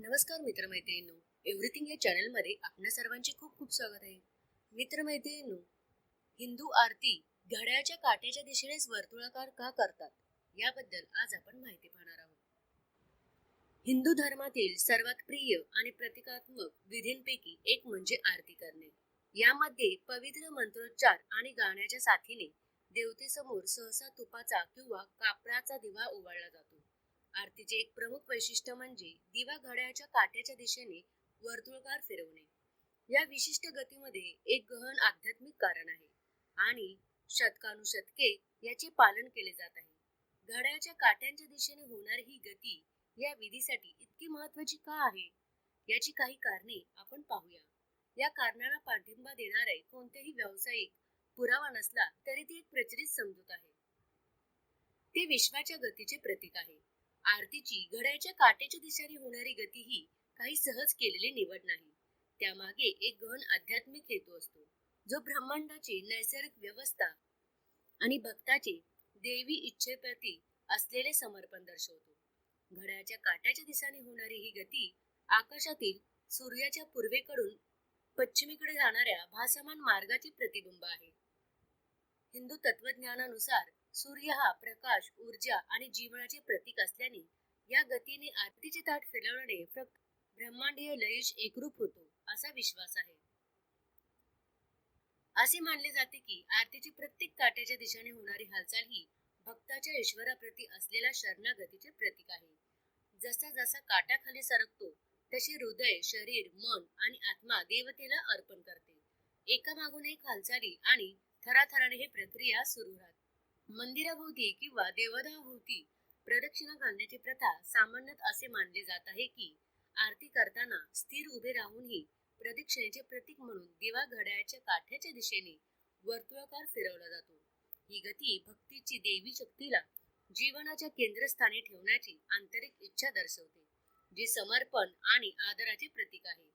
नमस्कार मित्रमैत्रिणींनो, एव्हरीथिंग या चॅनलमध्ये आपल्या सर्वांचे खूप खूप स्वागत आहे. मित्रमैत्रिणींनो, हिंदू आरती घड्याळाच्या काट्याच्या दिशेनेच वर्तुळाकार का करतात याबद्दल आज आपण माहिती पाहणार आहोत. हिंदू धर्मातील सर्वात प्रिय आणि प्रतिकात्मक विधींपैकी एक म्हणजे आरती करणे. यामध्ये पवित्र मंत्रोच्चार आणि गाण्याच्या साथीने देवतेसमोर सहसा तुपाचा किंवा कापराचा दिवा ओवाळला जातो. आरतीचे एक प्रमुख वैशिष्ट्य म्हणजे दिवा घड्याळाच्या काट्याच्या दिशेने वर्तुळाकार फिरवणे. या विशिष्ट गतीमध्ये एक गहन आध्यात्मिक कारण आहे आणि शतकानुशतके याचे पालन केले जात आहे. घड्याळाच्या काट्यांच्या दिशेने होणारी ही गती या विधीसाठी इतकी महत्वाची का आहे याची काही कारणे आपण पाहूया. या कारणाला पाठिंबा देणारे कोणतेही व्यावसायिक पुरावा नसला तरी ती एक प्रचलित समजूत आहे. ते विश्वाच्या गतीचे प्रतीक आहे. आरतीची घड्याळाच्या काट्याच्या दिशेने होणारी गती ही काही सहज केलेली निवड नाही. त्यामागे एक गहन आध्यात्मिक हेतू असतो, जो ब्रह्मांडाची नैसर्गिक व्यवस्था आणि भक्ताचे देवी इच्छेप्रती असलेले समर्पण दर्शवतो. घड्याळाच्या काट्याच्या दिशेने होणारी ही गती आकाशातील सूर्याच्या पूर्वेकडून पश्चिमेकडे जाणाऱ्या भासमान मार्गाचे प्रतिबिंब आहे. हिंदू तत्वज्ञानानुसार सूर्य हा प्रकाश, ऊर्जा आणि जीवनाचे प्रतीक असल्याने या गतीने आरतीचे ताट फिरवणे फक्त ब्रह्मांडीय लयीश एकरूप होतो असा विश्वास आहे. असे मानले जाते की आरतीची प्रत्येक काट्याच्या दिशेने होणारी हालचाल ही भक्ताच्या ईश्वराप्रती असलेल्या शरणागतीचे प्रतीक आहे. जसा जसा काटा खाली सरकतो तशी हृदय, शरीर, मन आणि आत्मा देवतेला अर्पण करते. एकामागून एक हालचाली आणि थराथराने ही प्रक्रिया सुरू राहते. मंदिराभोवती किंवा देवालयाभोवती प्रदक्षिणा घालण्याची प्रथा सामान्यत असे मानले जात आहे की आरती करताना स्थिर उभे राहूनही प्रदक्षिणेचे प्रतीक म्हणून दिवा घड्याळाच्या काठ्याच्या दिशेने वर्तुळाकार फिरवला जातो. ही गती भक्तीची देवी शक्तीला जीवनाच्या केंद्रस्थानी ठेवण्याची आंतरिक इच्छा दर्शवते, जी समर्पण आणि आदराचे प्रतीक आहे.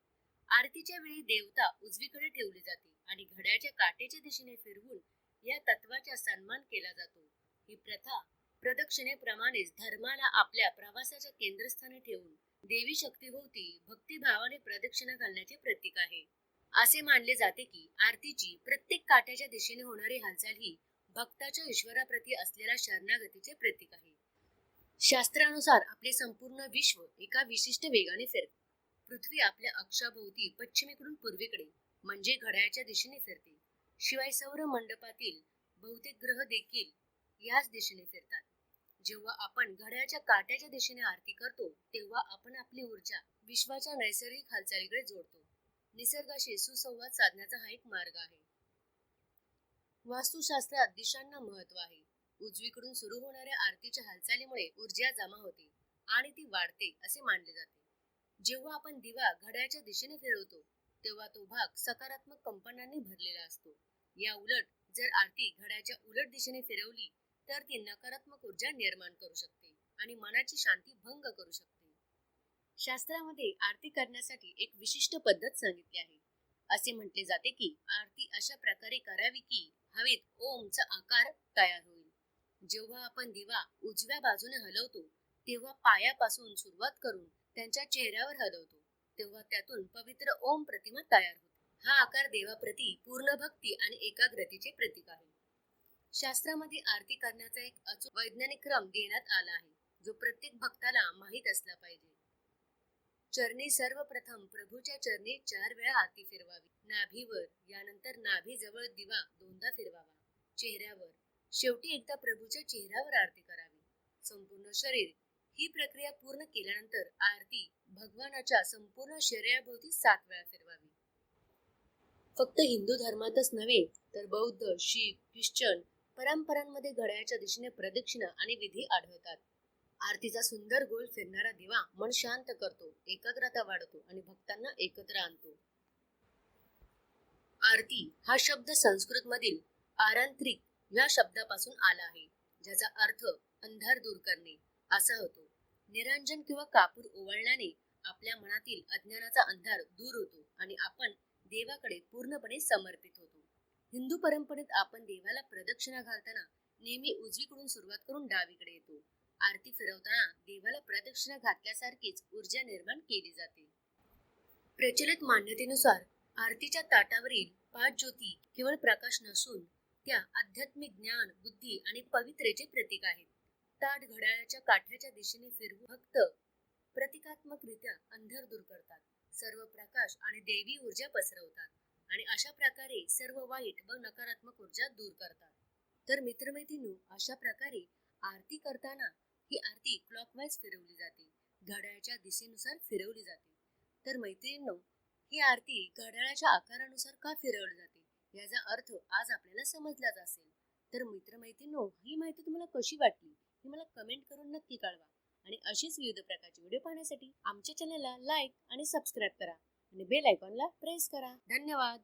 आरतीच्या वेळी देवता उजवीकडे ठेवली जाते आणि घड्याळाच्या काट्याच्या दिशेने फिरवून या तत्वाचा सन्मान केला जातो. ही प्रथा प्रदक्षिणेप्रमाणेच धर्माला आपल्या प्रवासाच्या केंद्रस्थानी ठेवून देवी शक्तीभोवती भक्तिभावाने प्रदक्षिणा घालण्याचे प्रतीक आहे. असे मानले जाते की आरतीची प्रत्येक काट्याच्या दिशेने होणारी हालचाल ही भक्ताच्या ईश्वराप्रती असलेल्या शरणागतीचे प्रतीक आहे. शास्त्रानुसार आपले संपूर्ण विश्व एका विशिष्ट वेगाने फिरते. पृथ्वी आपल्या अक्षाभोवती पश्चिमेकडून पूर्वेकडे म्हणजे घड्याळाच्या दिशेने फिरते. शिवाय सौर मंडपातील बहुतेक ग्रह देखील याच दिशेने फिरतात. जेव्हा आपण घड्याळाच्या काट्याच्या दिशेने आरती करतो तेव्हा आपण आपली ऊर्जा विश्वाच्या नैसर्गिक हालचालीकडे जोडतो. निसर्गाशी सुसंवाद साधण्याचा हा एक मार्ग आहे. वास्तुशास्त्रात दिशांना महत्व आहे. उजवीकडून सुरू होणाऱ्या आरतीच्या हालचालीमुळे ऊर्जा जमा होते आणि ती वाढते असे मानले जाते. जेव्हा आपण दिवा घड्याळाच्या दिशेने फिरवतो तेव्हा तो भाग सकारात्मक कंपनांनी भरलेला असतो. या उलट जर आरती घड्याळाच्या उलट दिशेने फिरवली तर ती नकारात्मक ऊर्जा निर्माण करू शकते आणि मनाची शांती भंग करू शकते. शास्त्रामध्ये आरती करण्यासाठी एक विशिष्ट पद्धत सांगितली आहे. असे म्हटले जाते की आरती अशा प्रकारे करावी की हवेत ओमचा आकार तयार होईल. जेव्हा आपण दिवा उजव्या बाजूने हलवतो तेव्हा पायापासून सुरुवात करून त्यांच्या चेहऱ्यावर हलवतो तेव्हा त्यातून पवित्र ओम प्रतिमा तयार होते. हा आकार देवाप्रती पूर्ण भक्ती आणि एकाग्रतेचे प्रतीक आहे. शास्त्रामध्ये आरती करण्याचा एक अचूक वैज्ञानिक क्रम देण्यात आला आहे, जो प्रत्येक भक्ताला माहीत असला पाहिजे. चरणी सर्वप्रथम प्रभूच्या चरणी 4 वेळा आरती फिरवावी. नाभीवर, यानंतर नाभीजवळ दिवा 2दा फिरवावा. चेहऱ्यावर, शेवटी एकदा प्रभूच्या चेहऱ्यावर आरती करावी. संपूर्ण शरीर. ही प्रक्रिया पूर्ण केल्यानंतर आरती भगवानाच्या संपूर्ण शरीराभोवती 7 वेळा फिरवावी. फक्त हिंदू धर्मातच नव्हे तर बौद्ध, शीख, ख्रिश्चन परंपरांमध्ये घड्याळाच्या दिशेने प्रदक्षिणा आणि विधी आढळतात. आरतीचा सुंदर गोल फिरणारा दिवा मन शांत करतो, एकाग्रता वाढवतो आणि भक्तांना एकत्र आणतो. आरती हा शब्द संस्कृत मधील आरांत्रिक या शब्दापासून आला आहे, ज्याचा अर्थ अंधार दूर करणे असा होतो. निरांजन किंवा कापूर ओवाळल्याने आपल्या मनातील अज्ञानाचा अंधार दूर होतो आणि आपण देवाकडे पूर्णपणे समर्पित होतो. हिंदू परंपरेत आपण देवाला प्रदक्षिणा घालताना नेहमी उजवीकडून सुरुवात करून डावीकडे येतो. आरती फिरवताना देवाला प्रदक्षिणा घातल्यासारखीच ऊर्जा निर्माण केली जाते. प्रचलित मान्यतेनुसार आरतीच्या ताटावरील 5 ज्योती केवळ प्रकाश नसून त्या आध्यात्मिक ज्ञान, बुद्धी आणि पवित्रेचे प्रतीक आहेत. ताट घड्याळाच्या काठ्याच्या दिशेने फिरवून भक्त प्रतिकात्मकरित्या अंधार दूर करतात, सर्व प्रकाश आणि दैवी ऊर्जा पसरवतात आणि अशा प्रकारे सर्व वाईट व नकारात्मक ऊर्जा दूर करतात. तर मित्रमैत्रिणी, अशा प्रकारे आरती करताना ही आरती क्लॉकवाईज फिरवली जाते, घड्याळाच्या दिशेनुसार फिरवली जाते. तर मैत्रिणींनो, ही आरती घड्याळाच्या आकारानुसार का फिरवली जाते याचा अर्थ आज आपल्याला समजलाच असेल. तर मित्रमैत्रिणींनो, ही माहिती तुम्हाला कशी वाटली हे मला कमेंट करून नक्की कळवा. आणि अशीच विविध प्रकारचे व्हिडिओ पाहण्यासाठी आमच्या चॅनलला लाईक आणि सबस्क्राईब करा आणि बेल आयकॉनला प्रेस करा. धन्यवाद.